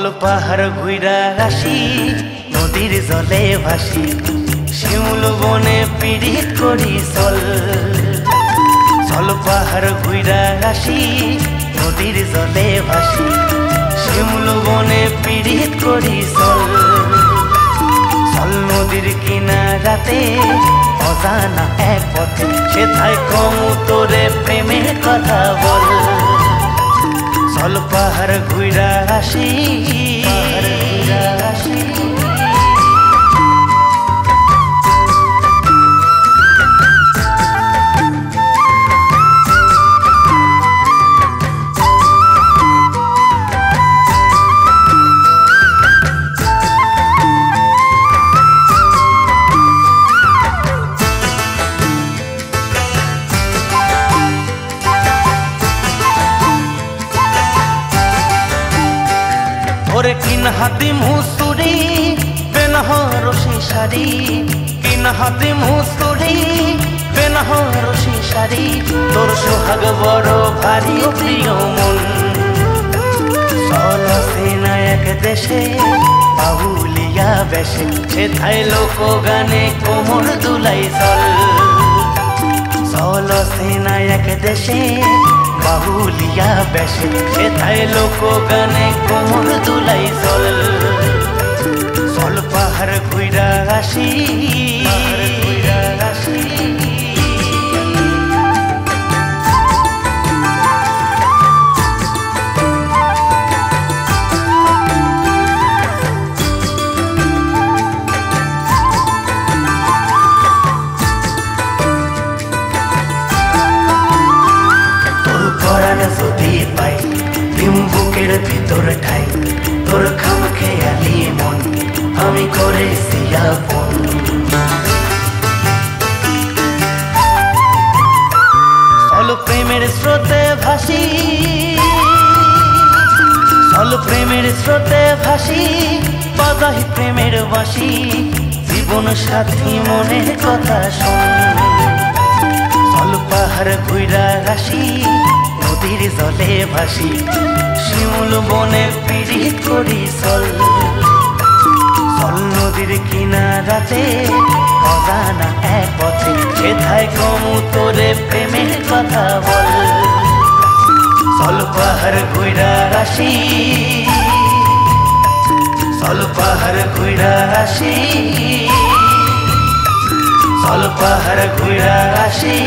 চল পাহাড় ঘুইরা আসি, নদীর জলে ভাসি, শিমুল বনে পীড়িত করি চল। চল পাহাড় ঘুইরা আসি, নদীর জলে ভাসি, শিমুল বনে পীড়িত করি চল। চল নদীর কিনারাতে অজানা এক পথে, সেথায় কম তোরে প্রেমের কথা বল। চল পাহাড় ঘুইরা আসি, পাহাড় ঘুইরা আসি। ওরে কিন হাতি মুসুরি বেনারসি শাড়ি, কিন হাতি মুসুরি বেনারসি শাড়ি, তোর সোহাগ বড় ভারী ও প্রিয় মন। চল সেনা এক দেশে বাহুলিয়া বেশে, সেথায় লোক গানে কোমর দুলাই চল। চল সেনা এক দেশে বাহুলিয়া বেশে, সেথায় লোক গানে কোমর দুলাই চল। চল পাহাড় ঘুইরা আসি, পাহাড় ঘুইরা আসি। যদি পাই দিম বুকের ভিতর ঠাই, তোর খাম খেয়ালি মন আমি করেছি আপন। চল প্রেমের স্রোতে ভাসি, চল প্রেমের স্রোতে ভাসি, বাজাই প্রেমের বাঁশি, জীবন সাথী মনের কথা শোন। চল পাহাড় ঘুইরা আসি, নদীর জলে ভাসি, শিমুল বনে পীড়িত করি চল। চল নদীর কিনারাতে অজানা এক পথে, সেথায় কম তোরে প্রেমের কথা বল। চল পাহাড় ঘুইরা আসি, চল পাহাড় ঘুইরা আসি, চল পাহাড় ঘুইরা আসি।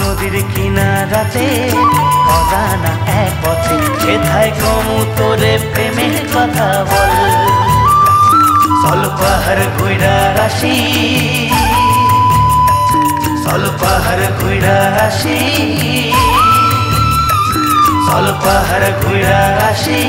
নদীর কিনারাতে অজানা এক পথে, সেথায় কম তোরে প্রেমের কথা বল। চল পাহাড় ঘুইরা আসি, চল পাহাড় ঘুইরা আসি, চল পাহাড় ঘুইরা আসি।